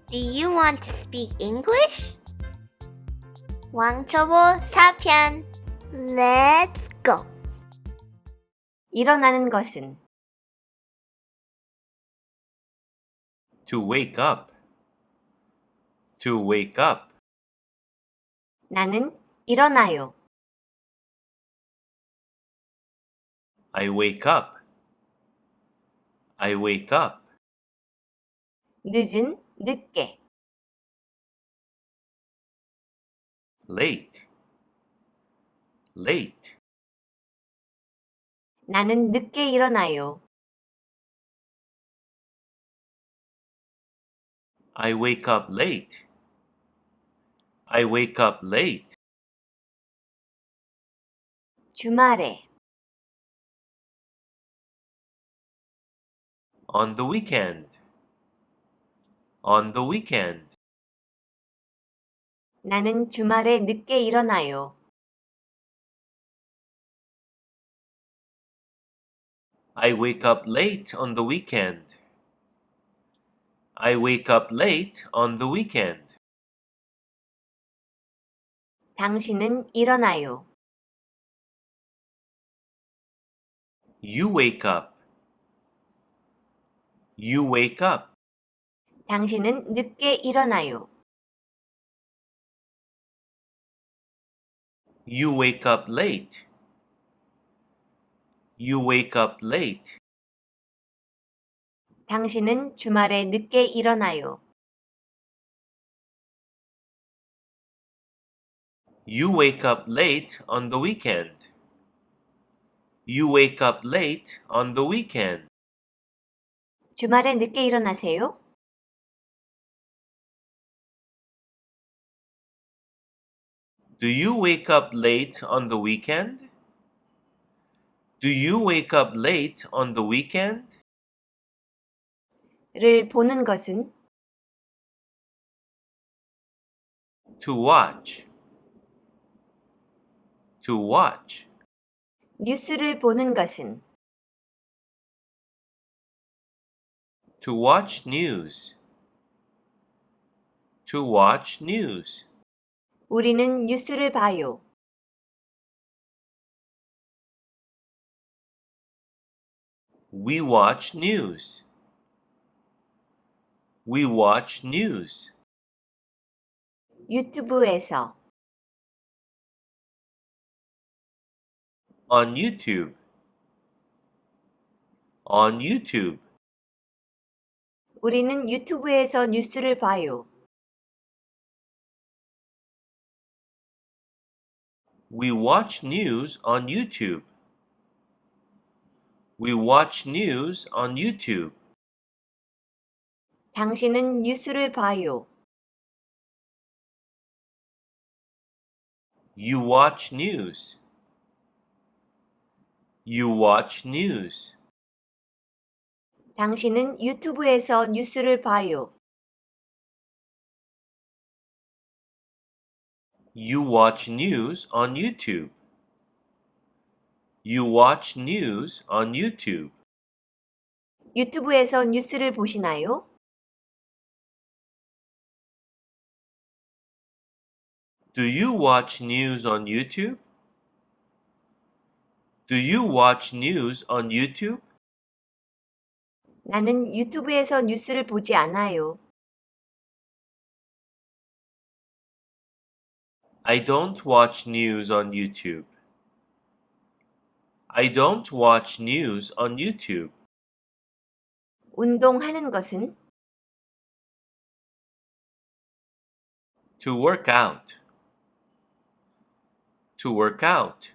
Do you want to speak English? 왕초보 4편 Let's go! 일어나는 것은 To wake up. To wake up. 나는 일어나요. I wake up. I wake up. 늦은, 늦게. Late. Late. 나는 늦게 일어나요. I wake up late. I wake up late. 주말에 On the weekend. On the weekend. 나는 주말에 늦게 일어나요. I wake up late on the weekend. I wake up late on the weekend. 당신은 일어나요. You wake up. You wake up. 당신은 늦게 일어나요. You wake up late. You wake up late. 당신은 주말에 늦게 일어나요. You wake up late on the weekend. You wake up late on the weekend. 주말에 늦게 일어나세요? Do you wake up late on the weekend? Do you wake up late on the weekend? 를 보는 것은 To watch. To watch. 뉴스를 보는 것은 To watch news. To watch news. 우리는 뉴스를 봐요. We watch news. We watch news. 유튜브에서 On YouTube. On YouTube. 우리는 유튜브에서 뉴스를 봐요. We watch news on YouTube. We watch news on YouTube. 당신은 뉴스를 봐요. You watch news. You watch news. 당신은 유튜브에서 뉴스를 봐요. You watch news on YouTube. You watch news on YouTube. 유튜브에서 뉴스를 보시나요? Do you watch news on YouTube? Do you watch news on YouTube? 나는 유튜브에서 뉴스를 보지 않아요. I don't watch news on YouTube. I don't watch news on YouTube. 운동하는 것은 To work out. To work out.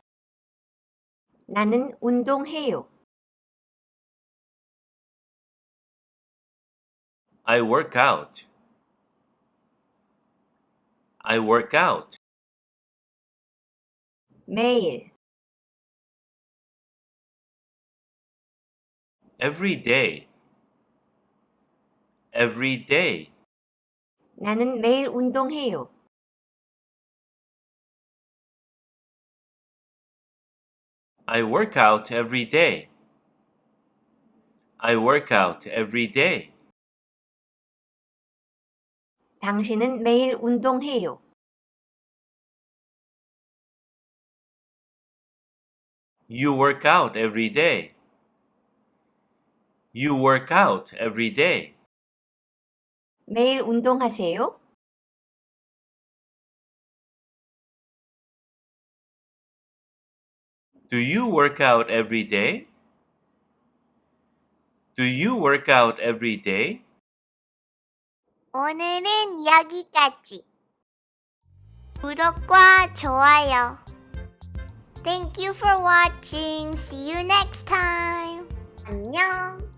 나는 운동해요. I work out. I work out. 매일 Every day. Every day. 나는 매일 운동해요. I work out every day. I work out every day. 당신은 매일 운동해요. You work out every day. You work out every day. 매일 운동하세요? Do you work out every day? Do you work out every day? 오늘은 여기까지. 구독과 좋아요. Thank you for watching. See you next time. 안녕.